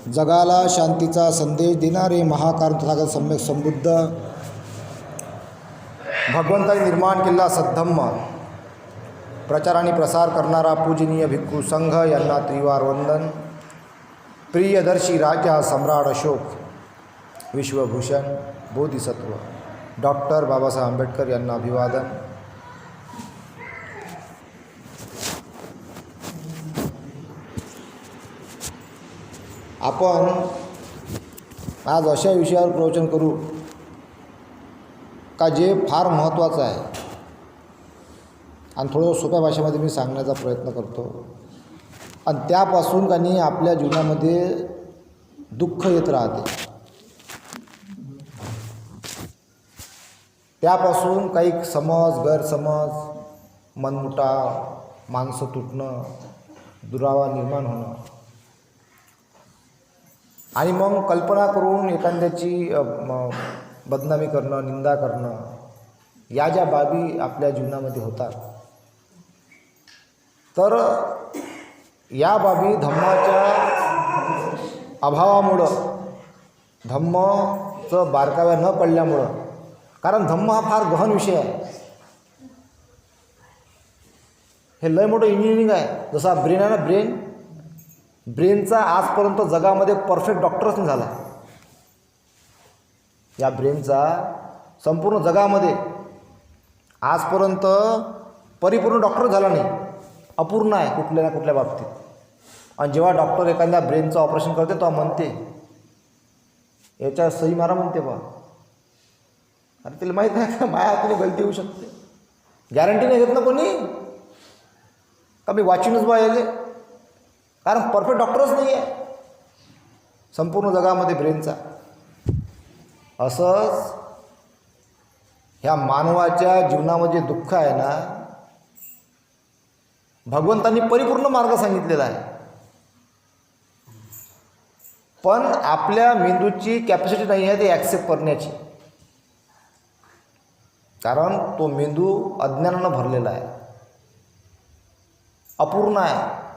जगाला शांतीचा संदेश देणारे महाकारण तथागत सम्यक संबुद्ध भगवंताने निर्माण केलेला सद्धम्म प्रचार आणि प्रसार करणारा पूजनीय भिक्खू संघ यांना त्रिवार वंदन. प्रियदर्शी राजा सम्राट अशोक विश्वभूषण बोधिसत्व डॉक्टर बाबासाहेब आंबेडकर यांना अभिवादन. आपण आज अशा विषयावर प्रवचन करू का जे फार महत्त्वाचं आहे आणि थोडं सोप्या भाषेमध्ये मी सांगण्याचा प्रयत्न करतो. आणि त्यापासून काही आपल्या जीवनामध्ये दुःख येत राहते, त्यापासून काही समज गैरसमज मनमुटाव माणसं तुटणं दुरावा निर्माण होणं आणि मग कल्पना करून एखाद्याची बदनामी करणं निंदा करणं या ज्या बाबी आपल्या जीवनामध्ये होतात, तर या बाबी धम्माच्या अभावामुळं धम्माचं बारकाव्या न पडल्यामुळं, कारण धम्म हा फार गहन विषय आहे. हे लय मोठं इंजिनिअरिंग आहे. जसा ब्रेन आहे ना, ब्रेनचा आजपर्यंत जगामध्ये परफेक्ट डॉक्टरच नाही झाला. या ब्रेनचा संपूर्ण जगामध्ये आजपर्यंत परिपूर्ण डॉक्टर झाला नाही, अपूर्ण आहे कुठल्या ना कुठल्या बाबतीत. आणि जेव्हा डॉक्टर एखाद्या ब्रेनचं ऑपरेशन करते तेव्हा म्हणते याच्या सही मारा म्हणते बा. अरे तिला माहीत नाही का माझ्या हाताने गलती होऊ शकते, गॅरंटी नाही घेत ना कोणी का मी वाचूनच बा यायले, कारण परफेक्ट डॉक्टरच नाही आहे संपूर्ण जगामध्ये ब्रेनचा. असंच ह्या मानवाच्या जीवनामध्ये दुःख आहे ना, भगवंतांनी परिपूर्ण मार्ग सांगितलेला आहे, पण आपल्या मेंदूची कॅपॅसिटी नाही आहे ते ॲक्सेप्ट करण्याची, कारण तो मेंदू अज्ञानानं भरलेला आहे, अपूर्ण आहे,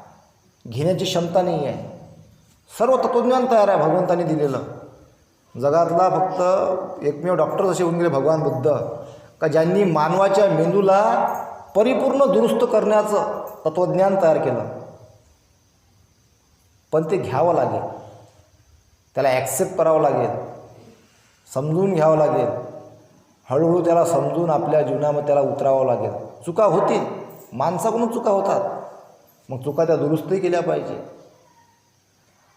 घेण्याची क्षमता नाही आहे. सर्व तत्त्वज्ञान तयार आहे भगवंतांनी दिलेलं. जगातला फक्त एकमेव डॉक्टर असे होऊन गेले भगवान बुद्ध का ज्यांनी मानवाच्या मेंदूला परिपूर्ण दुरुस्त करण्याचं तत्त्वज्ञान तयार केलं. पण ते घ्यावं लागेल, त्याला ॲक्सेप्ट करावं लागेल, समजून घ्यावं लागेल, हळूहळू त्याला समजून आपल्या जीवनामध्ये त्याला उतरावं लागेल. चुका होतील, माणसाकडून चुका होतात, मग चुका त्या दुरुस्तही केल्या पाहिजे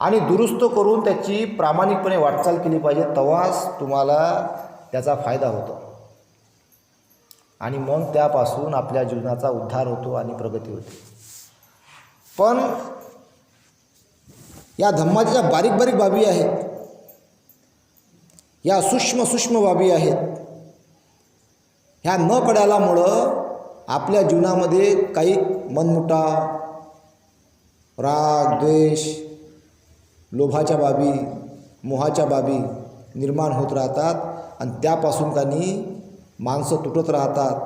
आणि दुरुस्त करून त्याची प्रामाणिकपणे वाटचाल केली पाहिजे. तेव्हाच तुम्हाला त्याचा फायदा होतो आणि मग त्यापासून आपल्या जीवनाचा उद्धार होतो आणि प्रगती होते. पण या धम्माच्या बारीक बारीक बाबी आहेत, या सूक्ष्म बाबी आहेत, ह्या न कळल्यामुळं आपल्या जीवनामध्ये काही मनमुटाव राग द्वेष लोभाच्या बाबी मोहाच्या बाबी निर्माण होत राहतात आणि त्यापासून काही माणसं तुटत राहतात,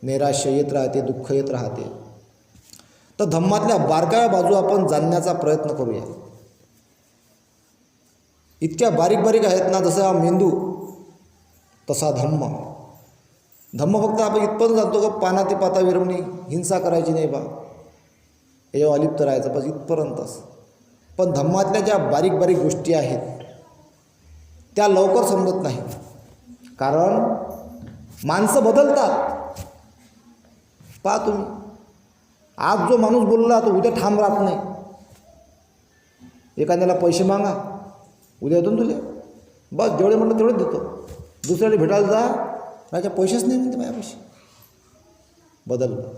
नैराश्य येत राहते, दुःख येत राहते. तर धम्मातल्या बारकाव्या बाजू आपण जाणण्याचा प्रयत्न करूया. इतक्या बारीक बारीक आहेत ना, जसा मेंदू तसा धम्म. धम्म फक्त आपण इथपर्यंत जाणतो का पानाती पाता विरमणी, हिंसा करायची नाही बा, याच्यावर अलिप्त राहायचं बस, इथपर्यंतच. पण धम्मातल्या ज्या बारीक बारीक गोष्टी आहेत त्या लवकर समजत नाही, कारण माणसं बदलतात. पहा तुम्ही, आज जो माणूस बोलला तो उद्या ठाम राहत नाही. एखाद्याला पैसे मागा, उद्या देतो तुले, बस जेवढे म्हटलं तेवढेच देतो. दुसऱ्याला भेटायला जा, माझ्या पैसेच नाही म्हणते माझ्यापाशी. बदललं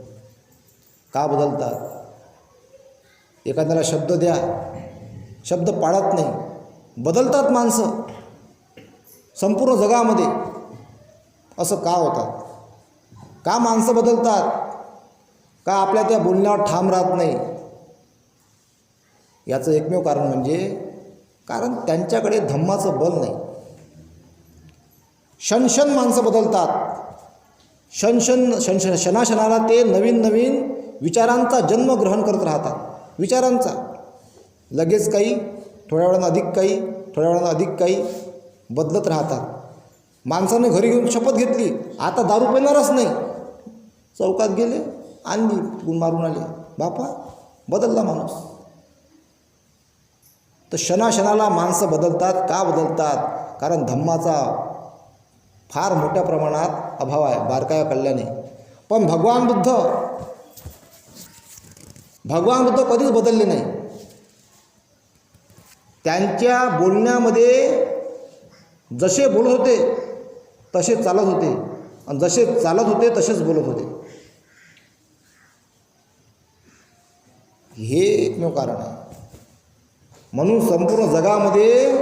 का बदलतात? एखाद्याला शब्द द्या, शब्द पाळत नाही, बदलतात माणसं संपूर्ण जगामध्ये. असं का होतात? का माणसं बदलतात? का आपल्या त्या बोलण्यावर ठाम राहत नाही? याचं एकमेव कारण म्हणजे कारण त्यांच्याकडे धम्माचं बल नाही. क्षण माणसं बदलतात, क्षणाला ते नवीन नवीन विचारांचा जन्म ग्रहण करत राहतात. विचारांचा लगेच काही, थोड्या वेळानं अधिक काही, थोड्या वेळानं अधिक काही बदलत राहतात. माणसाने घरी घेऊन शपथ घेतली, आता दारू पिणारच नाही. चौकात गेले, आणली, गुण मारून आले, बापा बदलला माणूस. तर क्षणाक्षणाला माणसं बदलतात. का बदलतात? कारण धम्माचा फार मोठ्या प्रमाणात अभाव आहे बारकाया कळल्याने. पण भगवान बुद्ध कधीच बदलले नाही. त्यांच्या बोलण्यामध्ये जसे बोलत होते तसे चालत होते, आणि जसे चालत होते तसेच बोलत होते. हे एकमेव कारण आहे. म्हणून संपूर्ण जगामध्ये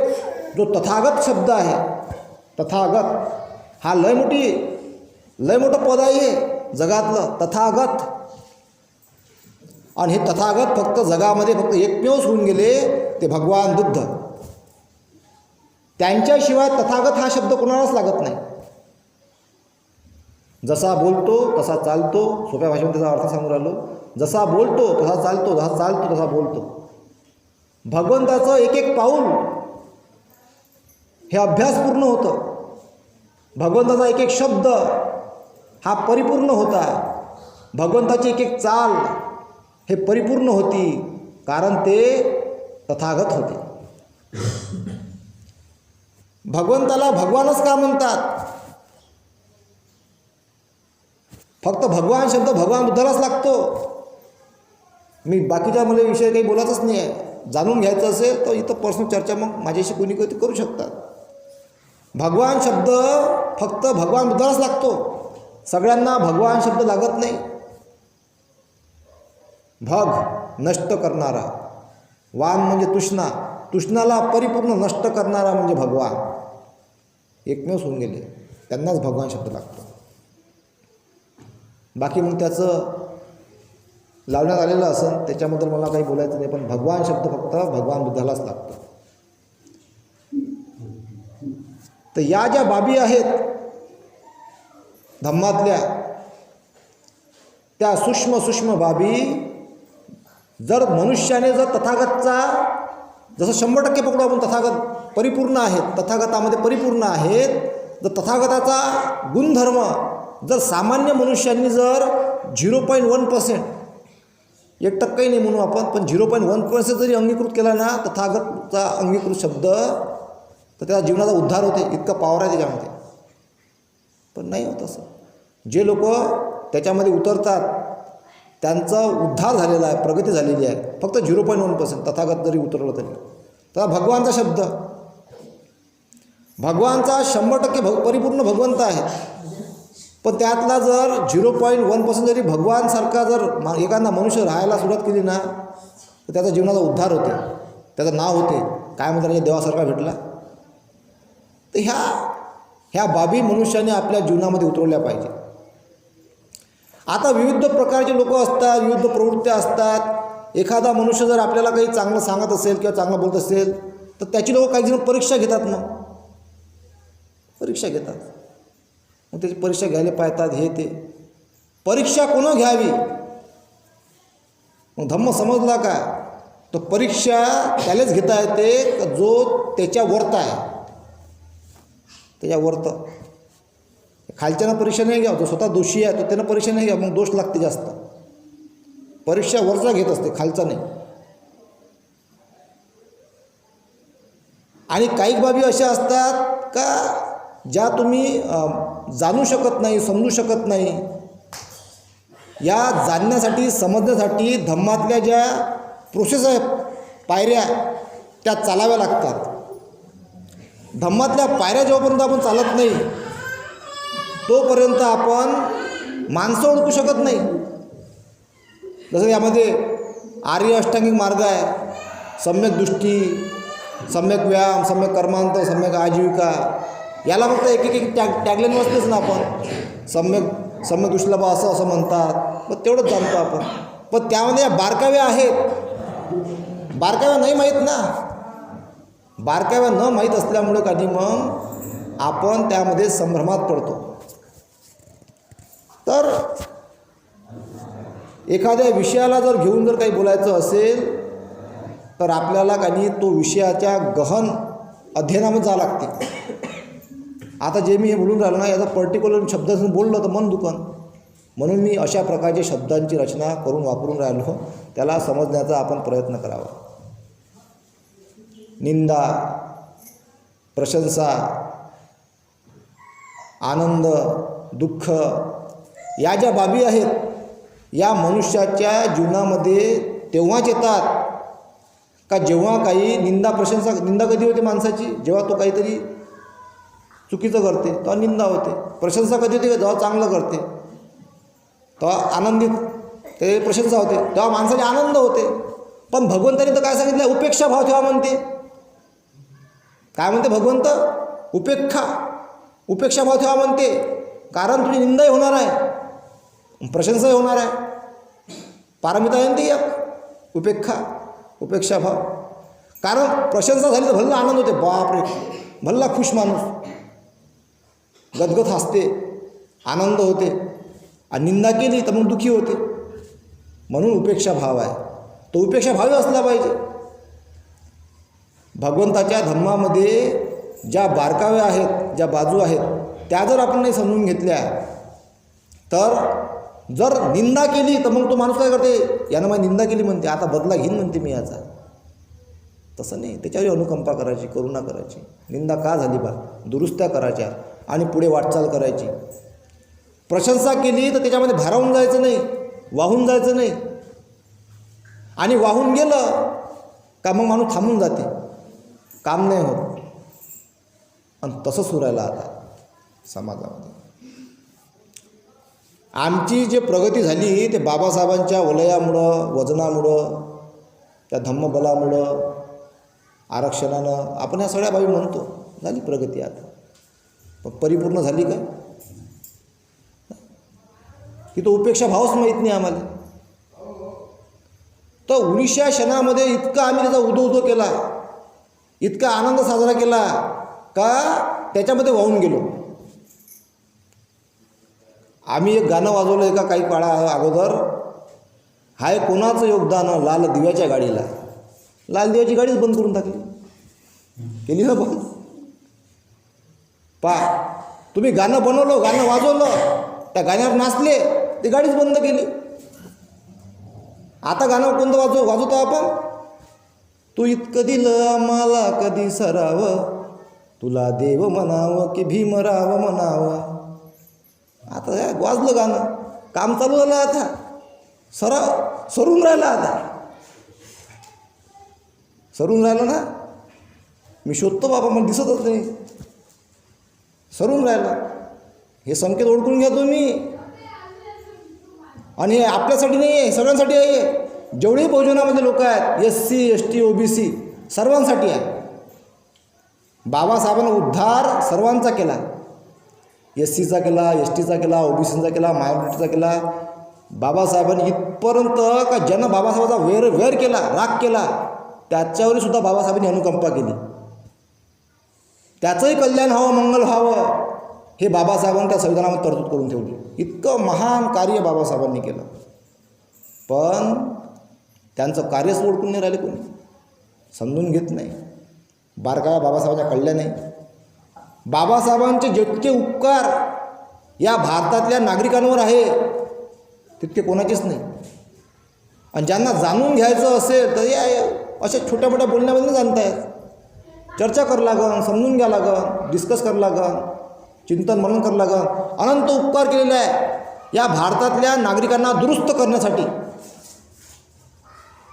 जो तथागत शब्द आहे, तथागत हा लय मोठं पद आहे जगातलं, तथागत. आणि हे तथागत फक्त जगामध्ये फक्त एकमेवच होऊन गेले, ते भगवान बुद्ध. त्यांच्याशिवाय तथागत हा शब्द कोणालाच लागत नाही. जसा बोलतो तसा चालतो, सोप्या भाषेमध्ये त्याचा अर्थ सांगून राहिलो. जसा बोलतो तसा चालतो, जसा चालतो तसा बोलतो. भगवंताचं एक एक पाऊल हे अभ्यासपूर्ण होतं. भगवंताचा एक एक शब्द हा परिपूर्ण होता. भगवंताची एक एक चाल हे परिपूर्ण होती, कारण ते तथागत होते. भगवंताला भगवानच का म्हणतात? फक्त भगवान शब्द भगवान बुद्धालाच लागतो. मी बाकीच्या मला विषय काही बोलायचंच नाही आहे. जाणून घ्यायचं असेल तर इथं पर्सनल चर्चा मग माझ्याशी कोणी कधी करू शकतात. भगवान शब्द फक्त भगवान बुद्धालाच लागतो. सगळ्यांना भगवान शब्द लागत नाही. भग नष्ट करणारा, वान म्हणजे तृष्णा, तृष्णाला परिपूर्ण नष्ट करणारा म्हणजे भगवान. एकमेव होऊन गेले, त्यांनाच भगवान शब्द लागतो. बाकी मग त्याचं लावण्यात आलेलं असेल त्याच्याबद्दल मला काही बोलायचं नाही, पण भगवान शब्द फक्त भगवान बुद्धालाच लागतो. तर या ज्या बाबी आहेत धम्मातल्या, त्या सूक्ष्म बाबी जर मनुष्याने जर तथागतचा, जसं 100% पकडू आपण, तथागत परिपूर्ण आहेत, तथागतामध्ये परिपूर्ण आहेत. जर तथागताचा गुणधर्म जर सामान्य मनुष्यांनी जर 0.1%, 1% नाही म्हणू आपण, पण 0.1% जरी अंगीकृत केला ना तथागतचा अंगीकृत शब्द, तर त्याचा जीवनाचा उद्धार होते. इतका पॉवर आहे त्याच्यामध्ये. पण नाही होत असं. जे लोक त्याच्यामध्ये उतरतात त्यांचा उद्धार झालेला आहे, प्रगती झालेली आहे. फक्त 0.1% तथागत जरी उतरलं तरी. तर भगवानचा शब्द, भगवानचा 100% परिपूर्ण भगवंत आहे. पण त्यातला जर 0.1% जरी भगवानसारखा जर एखादा मनुष्य राहायला सुरुवात केली ना तर त्याचा जीवनाचा उद्धार होते, त्याचं नाव होते. काय म्हणतात म्हणजे देवासारखा भेटला. तर ह्या बाबी मनुष्याने आपल्या जीवनामध्ये उतरवल्या पाहिजे. आता विविध प्रकारचे लोक असतात, विविध प्रवृत्त्या असतात. एखादा मनुष्य जर आपल्याला काही चांगलं सांगत असेल किंवा चांगलं बोलत असेल तर त्याची लोक काही जण परीक्षा घेतात. मग त्याची परीक्षा घ्यायला पाहतात. हे ते परीक्षा कोण घ्यावी? मग धम्म समजला का? तो परीक्षा त्यालाच घेता येते जो त्याच्या वर्त आहे, त्याच्या वर्त. खालच्यानं परीक्षा नाही घ्या, जो स्वतः दोषी आहे तो त्यानं परीक्षा नाही घ्या, मग दोष लागते जास्त. परीक्षा वरचा घेत असते, खालचा नाही. आणि काही बाबी अशा असतात का ज्या तुम्ही जाणू शकत नाही, समजू शकत नाही. या जाणण्यासाठी, समजण्यासाठी धम्मातल्या ज्या प्रोसेस आहेत, पायऱ्या, त्या चालाव्या लागतात. धम्मातल्या पायऱ्या जोपर्यंत आपण चालत नाही तोपर्यंत आपण माणसं ओळखू शकत नाही. जसं यामध्ये आर्य अष्टांगिक मार्ग आहे, सम्यक दृष्टी, सम्यक व्यायाम, सम्यक कर्मांत, सम्यक आजीविका. याला फक्त एक टॅगलाईन वाचतेच ना आपण. सम्यक दृष्टीला बा असं म्हणतात, मग तेवढंच जाणतो आपण. पण त्यामध्ये या बारकाव्या आहेत, बारकाव्या नाही माहीत ना. बारकाव्या न माहीत असल्यामुळे कधी मग आपण त्यामध्ये संभ्रमात पडतो. तर एखाद्या विषयाला जर घेऊन जर काही बोलायचं असेल तर आपल्याला काही तो विषयाच्या गहन अध्ययनामध्ये जावं लागते. आता जे मी हे बोलून राहिलो ना, याचा पर्टिक्युलर शब्द बोललं तर मन दुखन. म्हणून मी अशा प्रकारचे शब्दांची रचना करून वापरून राहिलो, त्याला समजण्याचा आपण प्रयत्न करावा. निंदा, प्रशंसा, आनंद, दुःख या ज्या बाबी आहेत, या मनुष्याच्या जीवनामध्ये तेव्हाच येतात का जेव्हा काही निंदा प्रशंसा. निंदा कधी होते माणसाची? जेव्हा तो काहीतरी चुकीचं करते तेव्हा निंदा होते. प्रशंसा कधी होते? जेव्हा चांगलं करते तेव्हा आनंदित ते प्रशंसा होते, तेव्हा माणसाला आनंद होते. पण भगवंताने तर काय सांगितलं? उपेक्षा भाव ठेवा म्हणते. काय म्हणते भगवंत? उपेक्षा भाव ठेवा म्हणते. कारण तुझी निंदाही होणार आहे, प्रशंसाही होणार आहे. पारमिता आहे ती एक उपेक्षा भाव. कारण प्रशंसा झाली तर भल्ला आनंद होते, बापरे भल्ला खुश माणूस गदगद हसते, आनंद होते. आणि निंदा केली तर मग दुःखी होते. म्हणून उपेक्षा भाव आहे, तो उपेक्षा भावही असला पाहिजे. भगवंताच्या धर्मामध्ये ज्या बारकाव्या आहेत, ज्या बाजू आहेत, त्या जर आपण नाही समजून घेतल्या तर जर निंदा केली तर मग तो माणूस काय करते? यानं माझी निंदा केली म्हणते, आता बदला घेईन म्हणते मी याचा. तसं नाही, त्याच्यावर अनुकंपा करायची, करुणा करायची. निंदा का झाली बा, दुरुस्त्या करायच्या आणि पुढे वाटचाल करायची. प्रशंसा केली तर त्याच्यामध्ये भारावून जायचं नाही, वाहून जायचं नाही. आणि वाहून गेलं का मग माणूस थांबून जाते, काम नाही होत. आणि तसं सुरायला आता समाजामध्ये. आमची जे प्रगती झाली ते बाबासाहेबांच्या वलयामुळं, वजनामुळं, त्या धम्मबलामुळं, आरक्षणानं, आपण ह्या सगळ्या बाबी म्हणतो, झाली प्रगती. आता पण परिपूर्ण झाली काय? की तो उपेक्षा भावच माहीत नाही आम्हाला. तर 1900 क्षणामध्ये इतका आम्ही त्याचा उदो केला, इतका आनंद साजरा केला का त्याच्यामध्ये वाहून गेलो. आम्ही एक गाणं वाजवलं एका काही काळा अगोदर, हाय कोणाचं योगदान लाल दिव्याच्या गाडीला. लाल दिव्याची गाडीच बंद करून टाकली, केली ना बंद. तुम्ही गाणं बनवलं, गाणं वाजवलं, त्या गाण्यावर नाचले, ती गाडीच बंद केली. आता गाणं कोणतं वाजवतो आपण? तू इतकं दिलं मला कधी सरावं, तुला देव म्हणावं की भीमराव म्हणावं. आता वाजलं गाणं, काम चालू झालं. आता सरून राहिला, आता सरून राहिलं ना. मी शोधतो बाबा, मला दिसतच नाही, सरून राहिला. हे संकेत ओळखून घ्या तुम्ही. आणि हे आपल्यासाठी नाही आहे, सगळ्यांसाठी आहे. जेवढे बहुजनामध्ये लोक आहेत, SC ST OBC सर्वांसाठी आहे. बाबासाहेबांनी उद्धार सर्वांचा केला. SCचा केला, STचा केला, OBCचा केला, मायनॉरिटीचा केला. बाबासाहेबांनी इथपर्यंत का ज्यानं बाबासाहेबांचा वैर केला, राग केला, त्याच्यावरही सुद्धा बाबासाहेबांनी अनुकंपा केली. त्याचंही कल्याण व्हावं, मंगल व्हावं, हे बाबासाहेबांनी त्या संविधानामध्ये तरतूद करून ठेवली. इतकं महान कार्य बाबासाहेबांनी केलं. पण त्यांचं कार्यच ओळखून नाही राहिले, कोणी समजून घेत नाही. बारकाया बाबासाहेबांच्या कळल्या नाही. बाबासाहेबांचे जितके उपकार या भारतातल्या नागरिकांवर आहे तितके कोणाचेच नाही. आणि ज्यांना जाणून घ्यायचं असेल तर या अशा छोट्या मोठ्या बोलण्यामध्ये जाणता येत. चर्चा करावं लागन, समजून घ्यावं लागन, डिस्कस करावं लागन, चिंतन मनन करावं लागन. अनंत उपकार केलेले आहे या भारतातल्या नागरिकांना दुरुस्त करण्यासाठी.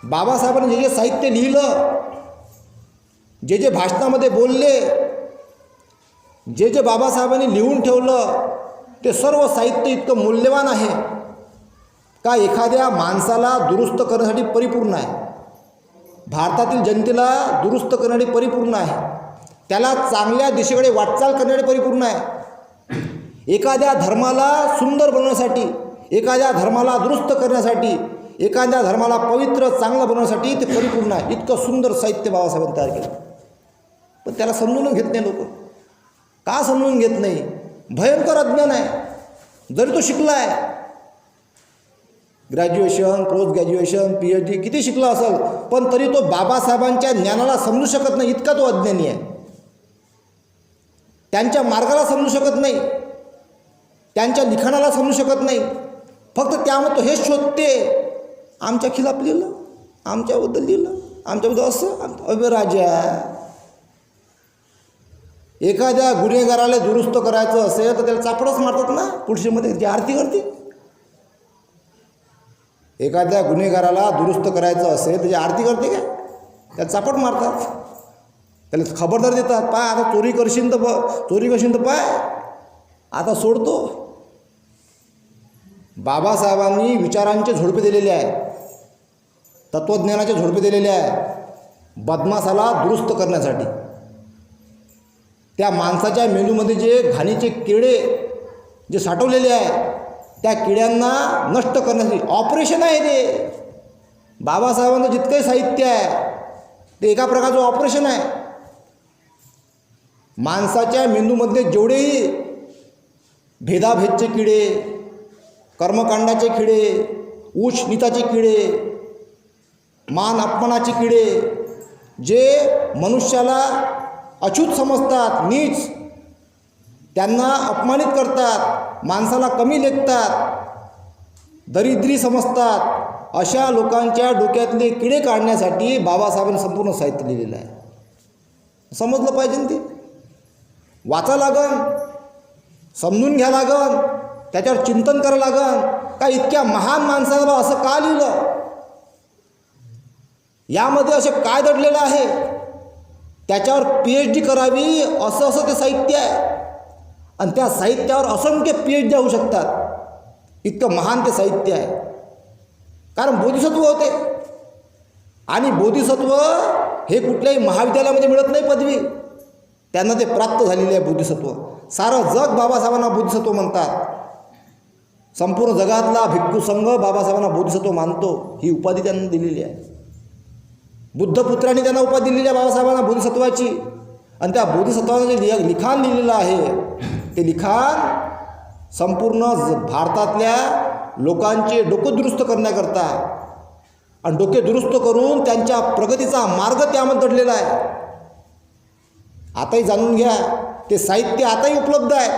बाबासाहेबांनी जे जे साहित्य लिहिलं, जे जे भाषणामध्ये बोलले, जे जे बाबासाहेबांनी लिहून ठेवलं, ते सर्व साहित्य इतकं मूल्यवान आहे का एखाद्या माणसाला दुरुस्त करण्यासाठी परिपूर्ण आहे. भारतातील जनतेला दुरुस्त करण्यासाठी परिपूर्ण आहे. त्याला चांगल्या दिशेकडे वाटचाल करण्यासाठी परिपूर्ण आहे. एखाद्या धर्माला सुंदर बनवण्यासाठी, एखाद्या धर्माला दुरुस्त करण्यासाठी, एखाद्या धर्माला पवित्र चांगलं बनवण्यासाठी ते परिपूर्ण आहे. इतकं सुंदर साहित्य बाबासाहेबांनी तयार केलं. पण त्याला समजून घेत नाही लोक. का समजून घेत नाही? भयंकर अज्ञान आहे. जरी तो शिकला आहे ग्रॅज्युएशन, पोस्ट ग्रॅज्युएशन, PhD किती शिकला असेल, पण तरी तो बाबासाहेबांच्या ज्ञानाला समजू शकत नाही, इतका तो अज्ञानी आहे. त्यांच्या मार्गाला समजू शकत नाही, त्यांच्या लिखाणाला समजू शकत नाही. फक्त त्यामुळे तो हेच शोधते, आमच्या खिलाफ लिहिलं, आमच्याबद्दल लिहिलं, आमच्याबद्दल असं. अबे राजा, एखाद्या गुन्हेगाराला दुरुस्त करायचं असेल तर त्याला चापडच मारतात ना पुढशीमध्ये, त्याची आरती करते. एखाद्या गुन्हेगाराला दुरुस्त करायचं असेल त्याची आरती करते का? त्याला चापट मारतात, त्याला खबरदार देतात, पाय आता चोरी करशील तर पाय आता सोडतो. बाबासाहेबांनी विचारांचे झोडपे दिलेले आहे, तत्त्वज्ञानाचे झोडपे दिलेले आहे बदमाशाला दुरुस्त करण्यासाठी. त्या माणसाच्या मेंदूमध्ये जे घाणीचे किडे जे साठवलेले आहे त्या किड्यांना नष्ट करण्यासाठी ऑपरेशन आहे ते. बाबासाहेबांचं जितकंही साहित्य आहे ते एका प्रकारचं ऑपरेशन आहे. माणसाच्या मेंदूमध्ये जेवढेही भेदाभेदचे किडे, कर्मकांडाचे किडे, उच्च नीचाचे किडे, मान अपमानाचे किडे, जे मनुष्याला अछूत समजतात, नीच, त्यांना अपमानित करतात, माणसाला कमी लेखतात, दरिद्री समजतात, अशा लोकांच्या डोक्यातले किडे काढण्यासाठी बाबासाहेबांनी संपूर्ण साहित्य लिहिलेलं आहे. समजलं पाहिजे ना, ते वाचा लागन, समजून घ्या लागन, त्याच्यावर चिंतन करावं लागन. का इतक्या महान माणसाला असं का लिहिलं, यामध्ये असे काय दडलेलं आहे, त्याच्यावर PhD करावी असं ते साहित्य आहे. आणि त्या साहित्यावर असंख्य PhD होऊ शकतात, इतकं महान ते साहित्य आहे. कारण बोधिसत्व होते, आणि बोधिसत्व हे कुठल्याही महाविद्यालयामध्ये मिळत नाही पदवी, त्यांना ते प्राप्त झालेले आहे बोधिसत्व. सारं जग बाबासाहेबांना बोधिसत्व म्हणतात. संपूर्ण जगातला भिक्खू संघ बाबासाहेबांना बोधिसत्व मानतो. ही उपाधी त्यांना दिलेली आहे. बुद्धपुत्रांनी त्यांना उपाधी दिलेली आहे बाबासाहेबांना बोधिसत्वाची. आणि त्या बोधिसत्वानं जे लिखाण लिहिलेलं आहे ते लिखाण संपूर्ण भारतातल्या लोकांचे डोकं दुरुस्त करण्याकरता, आणि डोके दुरुस्त करून त्यांच्या प्रगतीचा मार्ग त्यामध्ये दडलेला आहे. आताही जाणून घ्या, ते साहित्य आताही उपलब्ध आहे.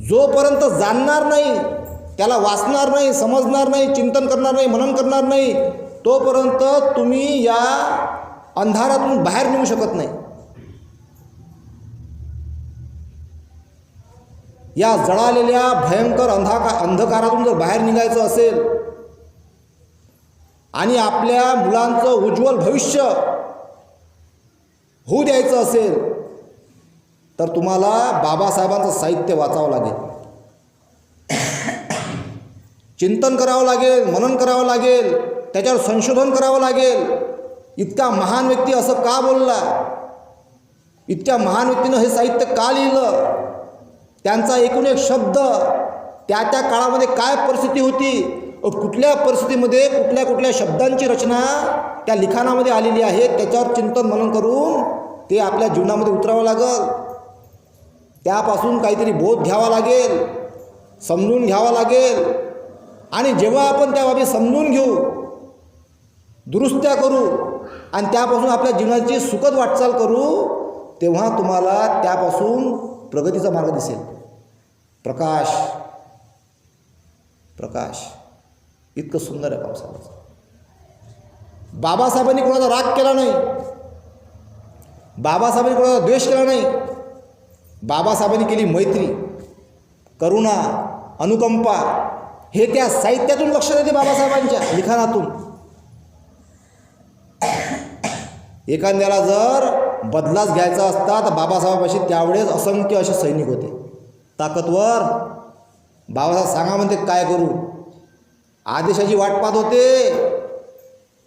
जोपर्यंत जाणणार नाही, त्याला वाचणार नाही, समजणार नाही, चिंतन करणार नाही, मनन करणार नाही, तोपर्यंत तुम्ही या अंधारातून बाहेर निघू शकत नाही. या जळालेल्या भयंकर अंधकारातून जर बाहेर निघायचं असेल आणि आपल्या मुलांचं उज्ज्वल भविष्य होऊ द्यायचं असेल तर तुम्हाला बाबासाहेबांचं साहित्य वाचावं लागेल, चिंतन करावं लागेल, मनन करावं लागेल, त्याच्यावर संशोधन करावं लागेल. इतका महान व्यक्ती असं का बोलला, इतक्या महान व्यक्तीनं हे साहित्य का लिहिलं, त्यांचा एकूण एक शब्द, त्या काळामध्ये काय परिस्थिती होती, कुठल्या परिस्थितीमध्ये कुठल्या शब्दांची रचना त्या लिखाणामध्ये आलेली आहे, त्याच्यावर चिंतन मनन करून ते आपल्या जीवनामध्ये उतरावं लागेल. त्यापासून काहीतरी बोध घ्यावा लागेल, समजून घ्यावा लागेल. आणि जेव्हा आपण त्या बाबी समजून घेऊ, दुरुस्त्या करू आणि त्यापासून आपल्या जीवनाची सुखद वाटचाल करू, तेव्हा तुम्हाला त्यापासून प्रगतीचा मार्ग दिसेल. प्रकाश इतकं सुंदर आहे बाबासाहेबांचं. बाबासाहेबांनी कोणाचा राग केला नाही, बाबासाहेबांनी कोणाचा द्वेष केला नाही. बाबासाहेबांनी केली मैत्री, करुणा, अनुकंपा. हे त्या साहित्यातून लक्षात येते, बाबासाहेबांच्या लिखाणातून. एखाद्याला जर बदलाच घ्यायचा असता तर बाबासाहेबांपाशी त्यावेळेस असंख्य असे सैनिक होते, ताकदवर. बाबासाहेब सांगा म्हणते काय करू, आदेशाची वाट पाहत होते.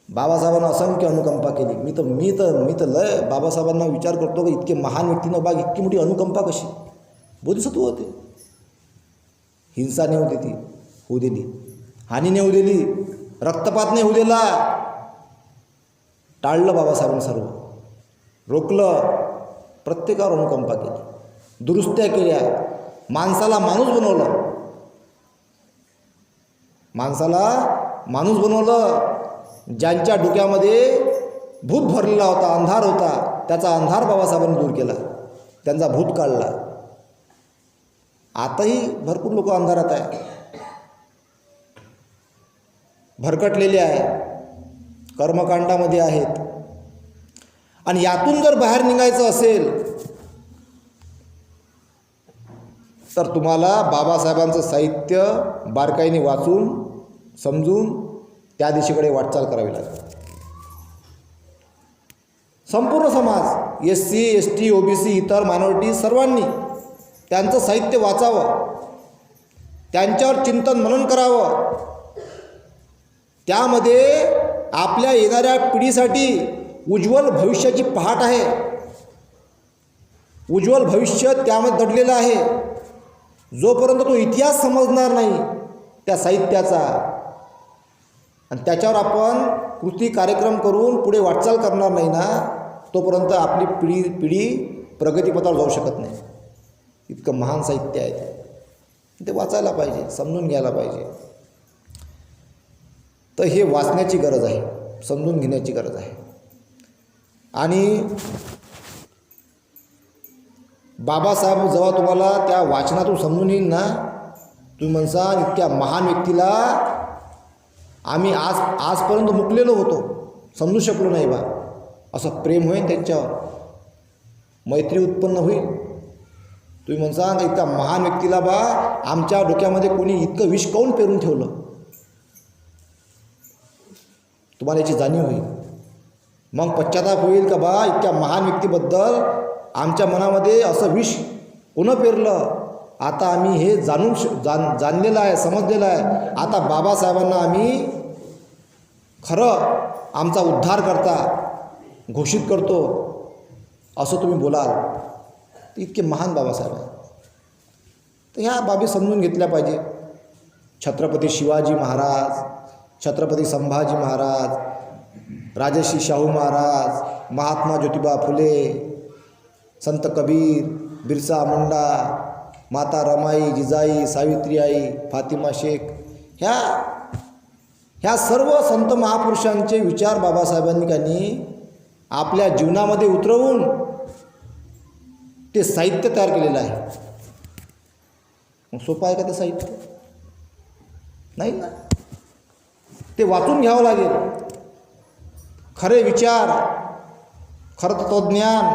बाबासाहेबांना असंख्य अनुकंपा केली. मी तर लय बाबासाहेबांना विचार करतो की इतके महान व्यक्तीनं बाग इतकी मोठी अनुकंपा कशी. बोधिसत्व होते. हिंसा नाही होऊ दिली, हानी नाही होऊ दिली, रक्तपात नाही होऊ दिला. टाळलं बाबासाहेबांनी, सर्व रोखलं. प्रत्येकावर अनुकंपा केली, दुरुस्त्या केल्या, माणसाला माणूस बनवलं. माणसाला माणूस बनवलं. ज्यांच्या डोक्यामध्ये भूत भरलेला होता, अंधार होता, त्याचा अंधार बाबासाहेबांनी दूर केला, त्यांचा भूत काढला. आताही भरपूर लोक अंधारात आहे, भरकटलेले आहे, कर्मकांडामध्ये आहेत. आणि यातून जर बाहेर निघायचं असेल तर तुम्हाला बाबासाहेबांचं साहित्य बारकाईने वाचून समजून त्या दिशेकडे वाटचाल करावी लागेल. संपूर्ण समाज, SC, ST, OBC, इतर मायनॉरिटी सर्वांनी त्यांचं साहित्य वाचावं, त्यांच्यावर चिंतन मनन करावं. त्यामध्ये आपल्या येणाऱ्या पिढीसाठी उज्ज्वल भविष्याची पहाट आहे. उज्ज्वल भविष्य त्यामध्ये दडलेलं आहे. जोपर्यंत तो इतिहास समजणार नाही त्या साहित्याचा आणि त्याच्यावर आपण कृती कार्यक्रम करून पुढे वाटचाल करणार नाही ना, तोपर्यंत आपली पिढी प्रगतीपथावर जाऊ शकत नाही. इतकं महान साहित्य आहे ते वाचायला पाहिजे, समजून घ्यायला पाहिजे. तर हे वाचण्याची गरज आहे, समजून घेण्याची गरज आहे. आणि बाबासाहेब जेव्हा तुम्हाला त्या वाचनातून समजून येईल ना, तुम्ही म्हणसाल इतक्या महान व्यक्तीला आम्ही आजपर्यंत मुकलेलो होतो, समजू शकलो नाही बा. असं प्रेम होईल त्यांच्यावर, मैत्री उत्पन्न होईल. तुम्ही म्हणसाल इतक्या महान व्यक्तीला बा आमच्या डोक्यामध्ये कोणी इतकं विष काऊन पेरून ठेवलं, तुम्हाला याची जाणीव होईल. मग पश्चाताप होईल का बा इतक्या महान व्यक्तीबद्दल आमच्या मनामध्ये असं विष कोणं पेरलं. आता आम्ही हे जाणलेलं आहे, समजलेलं आहे. आता बाबासाहेबांना आम्ही खरं आमचा उद्धार करता घोषित करतो, असं तुम्ही बोलाल. इतके महान बाबासाहेब आहे. तर ह्या बाबी समजून घेतल्या पाहिजे. छत्रपती शिवाजी महाराज, छत्रपती संभाजी महाराज, राजर्षी शाहू महाराज, महात्मा ज्योतिबा फुले, संत कबीर, बिरसा मुंडा, माता रमाई, जिजाई, सावित्रीबाई, फातिमा शेख, ह्या सर्व संत महापुरुषांचे विचार बाबासाहेबांनी त्यांनी आपल्या जीवनामध्ये उतरवून ते साहित्य तयार केलेलं आहे. मग सोपं आहे का ते साहित्य? नाही ना. ते वाचून घ्यावं लागेल. खरे विचार, खरं तत्त्वज्ञान,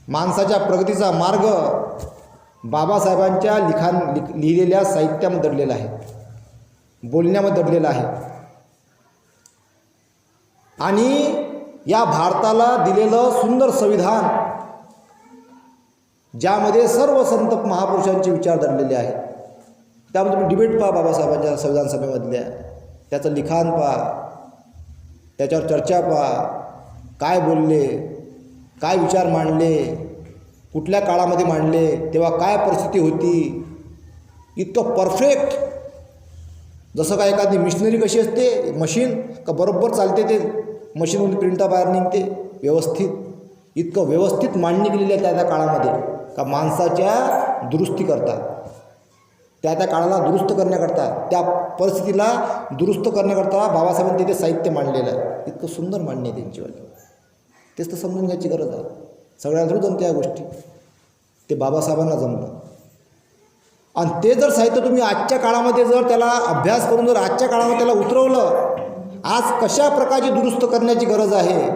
माणसाच्या प्रगतीचा मार्ग बाबासाहेबांच्या लिहिलेल्या साहित्यामध्ये दडलेला आहे, बोलण्यामध्ये दडलेला आहे. आणि या भारताला दिलेलं सुंदर संविधान, ज्यामध्ये सर्व संत महापुरुषांचे विचार दडलेले आहेत. त्यामध्ये तुम्ही डिबेट पहा बाबासाहेबांच्या संविधान सभेमधल्या, त्याचं लिखाण पहा, त्याच्यावर चर्चा पहा, काय बोलले, काय विचार मांडले, कुठल्या काळामध्ये मांडले, तेव्हा काय परिस्थिती होती. इतकं परफेक्ट, जसं काय एखादी मिशनरी कशी असते, मशीन का बरोबर चालते, ते मशीनमधून प्रिंटा बाहेर निघते व्यवस्थित. इतकं व्यवस्थित मांडणी केलेली आहे त्या काळामध्ये का माणसाच्या दुरुस्ती करता, त्या काळाला दुरुस्त करण्याकरता, त्या परिस्थितीला दुरुस्त करण्याकरता बाबासाहेबांनी तिथे साहित्य मांडलेलं आहे. इतकं सुंदर मांडणी आहे त्यांचीवाली. तेच तर समजून घ्यायची गरज आहे. सगळ्यांना थोडी जमते या गोष्टी, ते बाबासाहेबांना जमलं. आणि ते जर साहित्य तुम्ही आजच्या काळामध्ये जर त्याला अभ्यास करून जर आजच्या काळामध्ये त्याला उतरवलं, आज कशा प्रकारची दुरुस्त करण्याची गरज आहे,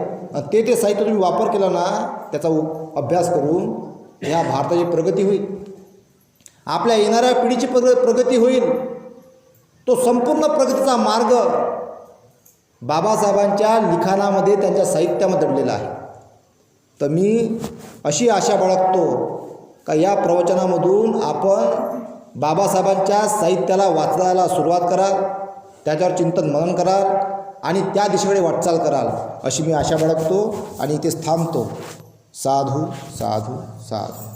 ते साहित्य तुम्ही वापर केला ना, त्याचा अभ्यास करून ह्या भारताची प्रगती होईल, आपल्या येणाऱ्या पिढीची प्रगती होईल. तो संपूर्ण प्रगतीचा मार्ग बाबासाहेबांच्या लिखाणामध्ये, त्यांच्या साहित्यामध्ये दडलेला आहे. तर मी अशी आशा बाळगतो का या प्रवचनामधून आपण बाबासाहेबांच्या साहित्याला वाचायला सुरुवात कराल, त्याच्यावर चिंतन मनन कराल आणि त्या दिशेकडे वाटचाल कराल, अशी मी आशा बाळगतो आणि इथेच थांबतो. साधू साधू साधू.